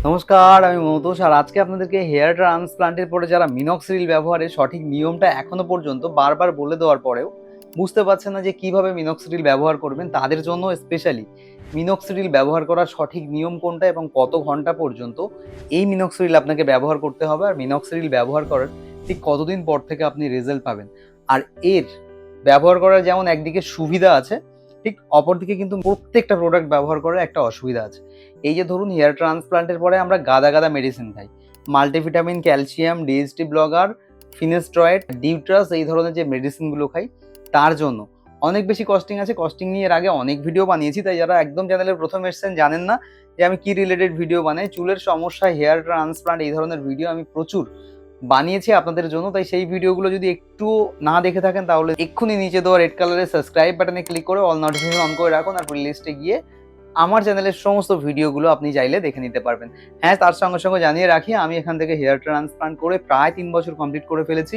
নমস্কার, আমি মৌতোষ। আর আজকে আপনাদেরকে হেয়ার ট্রান্সপ্লান্টের পরে যারা মিনক্সিডিল ব্যবহারের সঠিক নিয়মটা এখনো পর্যন্ত বারবার বলে দেওয়ার পরেও বুঝতে পারছেন না যে কিভাবে মিনক্সিডিল ব্যবহার করবেন, তাদের জন্য স্পেশালি মিনক্সিডিল ব্যবহার করার সঠিক নিয়ম কোনটা এবং কত ঘন্টা পর্যন্ত এই মিনক্সিডিল আপনাকে ব্যবহার করতে হবে, আর মিনক্সিডিল ব্যবহার করার ঠিক কতদিন পর থেকে আপনি রেজাল্ট পাবেন। আর এর ব্যবহার করার যেমন একদিকে সুবিধা আছে, ঠিক অপরদিকে কিন্তু প্রত্যেকটা প্রোডাক্ট ব্যবহার করার একটা অসুবিধা আছে। এই যে ধরুন হেয়ার ট্রান্সপ্লান্টের পরে আমরা গাদা গাদা মেডিসিন খাই, মাল্টিভিটামিন, ক্যালসিয়াম, ডিএসটি ব্লগার, ফিনেস্ট্রয়েড, ডিউট্রাস, এই ধরনের যে মেডিসিনগুলো খাই তার জন্য অনেক বেশি কস্টিং আছে। কস্টিং নিয়ে এর আগে অনেক ভিডিও বানিয়েছি, তাই যারা একদম চ্যানেলের প্রথম এসেছেন জানেন না যে আমি কি রিলেটেড ভিডিও বানাই, চুলের সমস্যা, হেয়ার ট্রান্সপ্লান্ট, এই ধরনের ভিডিও আমি প্রচুর বানিয়েছি আপনাদের জন্য। তাই সেই ভিডিওগুলো যদি একটু না দেখে থাকেন তাহলে এক্ষুনি নিচে দেওয়া রেড কালারের সাবস্ক্রাইব বাটনে ক্লিক করে অল নোটিফিকেশন অন করে রাখুন, আর প্লেলিস্টে গিয়ে আমার চ্যানেলের সমস্ত ভিডিওগুলো আপনি চাইলে দেখে নিতে পারবেন। হ্যাঁ, তার সঙ্গে সঙ্গে জানিয়ে রাখি আমি এখান থেকে হেয়ার ট্রান্সপ্লান্ট করে প্রায় 3 বছর কমপ্লিট করে ফেলেছি।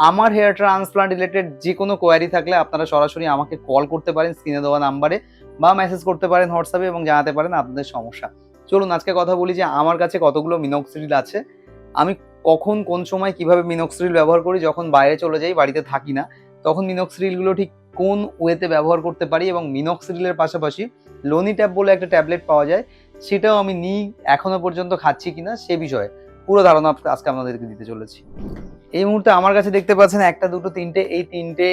আমার হেয়ার ট্রান্সপ্লান্ট রিলেটেড যে কোনো কোয়ারি থাকলে আপনারা সরাসরি আমাকে কল করতে পারেন স্ক্রিনে দেওয়া নাম্বারে, বা মেসেজ করতে পারেন হোয়াটসঅ্যাপে এবং জানাতে পারেন আপনাদের সমস্যা। চলুন আজকে কথা বলি যে আমার কাছে কতগুলো মিনক্সিডিল আছে, আমি কখন কোন সময় কিভাবে মিনক্সিডিল ব্যবহার করি, যখন বাইরে চলে যাই বাড়িতে থাকি না তখন মিনক্সিডিলগুলো ঠিক কোন ওয়েতে ব্যবহার করতে পারি, এবং মিনক্সিডিলের পাশাপাশি লোনিট্যাপ বলে একটা ট্যাবলেট পাওয়া যায়, সেটাও আমি নিই, এখনো পর্যন্ত খাচ্ছি কিনা সে বিষয়ে পুরো ধারণা আজকে আপনাদেরকে দিতে চলেছি। এই মুহূর্তে আমার কাছে দেখতে পাচ্ছেন একটা, দুটো, তিনটে, এই তিনটে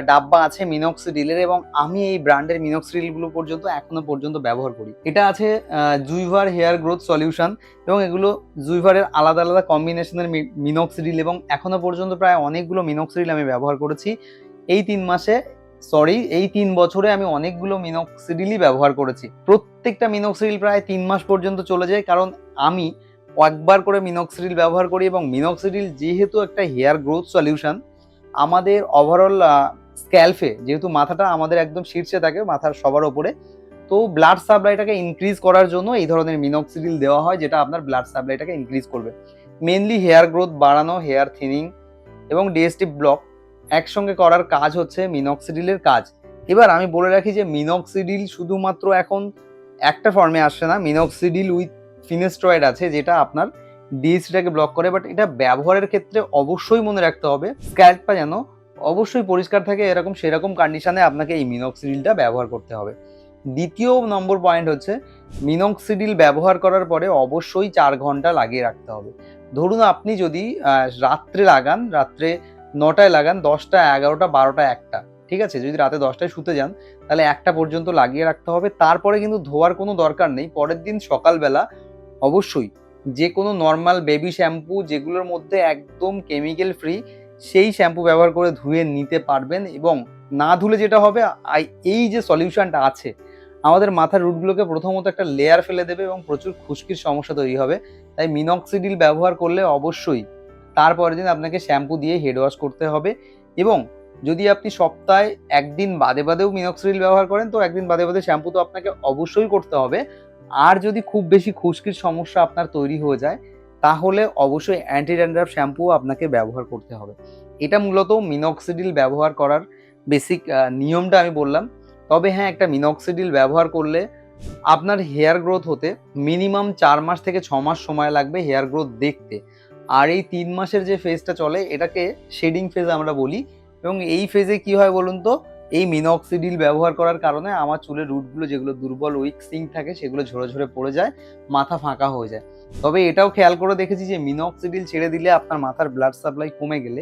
ডাব্বা আছে মিনক্সিডিলের, এবং আমি এই ব্র্যান্ডের মিনক্সিডিলগুলো পর্যন্ত এখনো পর্যন্ত ব্যবহার করি। এটা আছে জুইভার হেয়ার গ্রোথ সলিউশন, এবং এগুলো জুইভারের আলাদা আলাদা কম্বিনেশনের মিনক্সিডিল, এবং এখনো পর্যন্ত প্রায় অনেকগুলো মিনক্সিডিল আমি ব্যবহার করেছি। এই 3 বছরে আমি অনেকগুলো মিনক্সিডিলই ব্যবহার করেছি। প্রত্যেকটা মিনক্সিডিল প্রায় 3 মাস পর্যন্ত চলে যায়, কারণ আমি একবার করে মিনক্সিডিল ব্যবহার করি, এবং মিনক্সিডিল যেহেতু একটা হেয়ার গ্রোথ সলিউশন, আমাদের ওভারঅল স্ক্যাল্পে, যেহেতু মাথাটা আমাদের একদম শীর্ষে থাকে, মাথার সবার ওপরে, তো ব্লাড সাপ্লাইটাকে ইনক্রিজ করার জন্য এই ধরনের মিনক্সিডিল দেওয়া হয়, যেটা আপনার ব্লাড সাপ্লাইটাকে ইনক্রিজ করবে। মেনলি হেয়ার গ্রোথ বাড়ানো, হেয়ার থিনিং এবং ডিএসটি ব্লক একসঙ্গে করার কাজ হচ্ছে মিনক্সিডিলের কাজ। এবার আমি বলে রাখি যে মিনক্সিডিল শুধুমাত্র এখন একটা ফর্মে আসছে না, মিনক্সিডিল উইথ ফিনেস্ট্রয়েড আছে, যেটা আপনার ডিএসটিটাকে ব্লক করে। বাট এটা ব্যবহারের ক্ষেত্রে অবশ্যই মনে রাখতে হবে স্ক্যাল্পটা যেন অবশ্যই পরিষ্কার থাকে, এরকম সেরকম কন্ডিশনে আপনাকে এই মিনক্সিডিলটা ব্যবহার করতে হবে। দ্বিতীয় নম্বর পয়েন্ট হচ্ছে মিনক্সিডিল ব্যবহার করার পরে অবশ্যই 4 ঘন্টা লাগিয়ে রাখতে হবে। ধরুন আপনি যদি রাত্রে লাগান, রাত্রে 9টায় লাগান, 10টা, 11টা, 12টা, 1টা, ঠিক আছে, যদি রাতে 10টায় শুতে যান তাহলে 1টা পর্যন্ত লাগিয়ে রাখতে হবে। তারপরে কিন্তু ধোয়ার কোনো দরকার নেই। পরের দিন সকালবেলা অবশ্যই যে কোনো নর্মাল বেবি শ্যাম্পু, যেগুলোর মধ্যে একদম কেমিক্যাল ফ্রি, সেই শ্যাম্পু ব্যবহার করে ধুয়ে নিতে পারবেন। এবং না ধুলে যেটা হবে, এই যে সলিউশনটা আছে আমাদের মাথার রুটগুলোকে প্রথমত একটা লেয়ার ফেলে দেবে এবং প্রচুর খুশকির সমস্যা তৈরি হবে। তাই মিনক্সিডিল ব্যবহার করলে অবশ্যই তারপরের দিন আপনাকে শ্যাম্পু দিয়ে হেড ওয়াশ করতে হবে। এবং যদি আপনি সপ্তাহে একদিন বাদে বাদেও মিনক্সিডিল ব্যবহার করেন, তো একদিন বাদে বাদে শ্যাম্পু তো আপনাকে অবশ্যই করতে হবে। আর যদি খুব বেশি খুশকির সমস্যা আপনার তৈরি হয়ে যায় তাহলে অবশ্যই অ্যান্টি ড্যান্ড্রাফ শ্যাম্পুও আপনাকে ব্যবহার করতে হবে। এটা মূলত মিনক্সিডিল ব্যবহার করার বেসিক নিয়মটা আমি বললাম। তবে হ্যাঁ, একটা মিনক্সিডিল ব্যবহার করলে আপনার হেয়ার গ্রোথ হতে মিনিমাম 4 মাস থেকে 6 মাস সময় লাগবে হেয়ার গ্রোথ দেখতে। আর এই 3 মাসের যে ফেজটা চলে এটাকে শেডিং ফেজ আমরা বলি। এবং এই ফেজে কি হয় বলুন তো, এই মিনক্সিডিল ব্যবহার করার কারণে আমার চুলের রুটগুলো যেগুলো দুর্বল উইক সিঙ্ক থাকে সেগুলো ঝরে ঝরে পড়ে যায়, মাথা ফাঁকা হয়ে যায়। তবে এটাও খেয়াল করে দেখেছি যে মিনক্সিডিল ছেড়ে দিলে আপনার মাথার ব্লাড সাপ্লাই কমে গেলে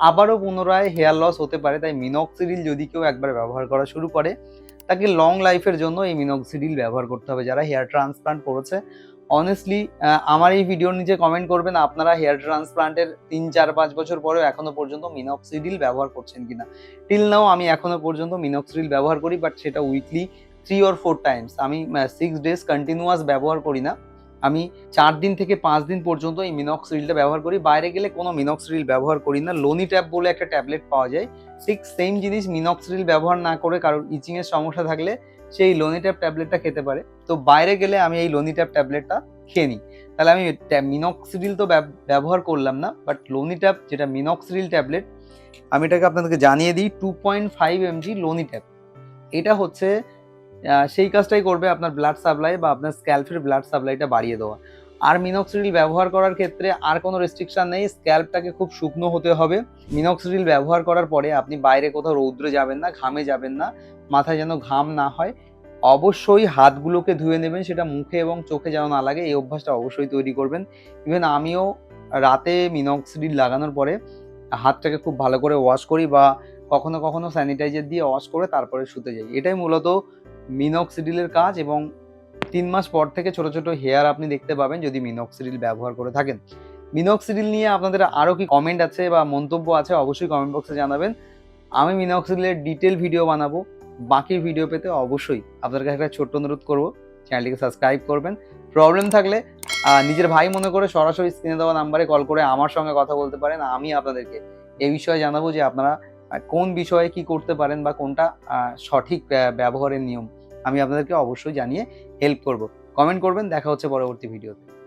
আবারও পুনরায় হেয়ার লস হতে পারে। তাই মিনক্সিডিল যদি কেউ একবার ব্যবহার করা শুরু করে তাকে লং লাইফের জন্য এই মিনক্সিডিল ব্যবহার করতে হবে। যারা হেয়ার ট্রান্সপ্লান্ট করেছে অনেস্টলি আমার এই ভিডিওর নিচে কমেন্ট করবেন আপনারা হেয়ার ট্রান্সপ্লান্টের 3, 4, 5 বছর পরেও এখনো পর্যন্ত মিনক্সিডিল ব্যবহার করছেন কিনা। টিল নাও আমি এখনো পর্যন্ত মিনক্সিডিল ব্যবহার করি, বাট সেটা উইকলি 3 or 4 টাইমস। আমি 6 ডেজ কন্টিনিউয়াস ব্যবহার করি না, আমি 4 দিন থেকে 5 দিন পর্যন্ত এই মিনক্সিডিলটা ব্যবহার করি। বাইরে গেলে কোনো মিনক্সিডিল ব্যবহার করি না। লোনিট্যাপ বলে একটা ট্যাবলেট পাওয়া যায়, ঠিক সেম জিনিস, মিনক্সিডিল ব্যবহার না করে কারোর ইচিং এর সমস্যা থাকলে সেই লোনিট্যাপ ট্যাবলেটটা খেতে পারে। তো বাইরে গেলে আমি এই লোনিট্যাপ ট্যাবলেটটা খেয়ে নিই। তাহলে আমি মিনক্সিডিল তো ব্যবহার করলাম না, বাট লোনিট্যাপ যেটা মিনক্সিডিল ট্যাবলেট, আমি এটাকে আপনাদেরকে জানিয়ে দিই, 2.5 mg লোনিট্যাপ। এটা হচ্ছে সেই কাজটাই করবে আপনার ব্লাড সাপ্লাই বা আপনার স্ক্যাল্পের ব্লাড সাপ্লাইটা বাড়িয়ে দেওয়া। আর মিনক্সিডিল ব্যবহার করার ক্ষেত্রে আর কোনো রেস্ট্রিকশন নেই, স্ক্যাল্পটাকে খুব শুকনো হতে হবে। মিনক্সিডিল ব্যবহার করার পরে আপনি বাইরে কোথাও রৌদ্রে যাবেন না, ঘামে যাবেন না, মাথায় যেন ঘাম না হয়। অবশ্যই হাতগুলোকে ধুয়ে নেবেন, সেটা মুখে এবং চোখে যেন না লাগে, এই অভ্যাসটা অবশ্যই তৈরি করবেন। ইভেন আমিও রাতে মিনক্সিডিল লাগানোর পরে হাতটাকে খুব ভালো করে ওয়াশ করি বা কখনো কখনো স্যানিটাইজার দিয়ে ওয়াশ করে তারপরে শুতে যাই। এটাই মূলত মিনক্সিডিলের কাজ। এবং 3 মাস পর থেকে ছোট ছোট হেয়ার আপনি দেখতে পাবেন যদি মিনক্সিডিল ব্যবহার করে থাকেন। মিনক্সিডিল নিয়ে আপনাদের আরও কি কমেন্ট আছে বা মন্তব্য আছে অবশ্যই কমেন্ট বক্সে জানাবেন। আমি মিনক্সিডিলের ডিটেল ভিডিও বানাবো। বাকি ভিডিও পেতে অবশ্যই আপনাদের কাছে একটা ছোট্ট অনুরোধ করবো, চ্যানেলটিকে সাবস্ক্রাইব করবেন। প্রবলেম থাকলে নিজের ভাই মনে করে সরাসরি স্ক্রিনে দেওয়া নাম্বারে কল করে আমার সঙ্গে কথা বলতে পারেন। আমি আপনাদেরকে এই বিষয়ে জানাবো যে আপনারা কোন বিষয়ে কি করতে পারেন বা কোনটা সঠিক ব্যবহারের নিয়ম আমি আপনাদেরকে অবশ্যই জানিয়ে হেল্প করব। কমেন্ট করবেন, দেখা হচ্ছে পরবর্তী ভিডিওতে।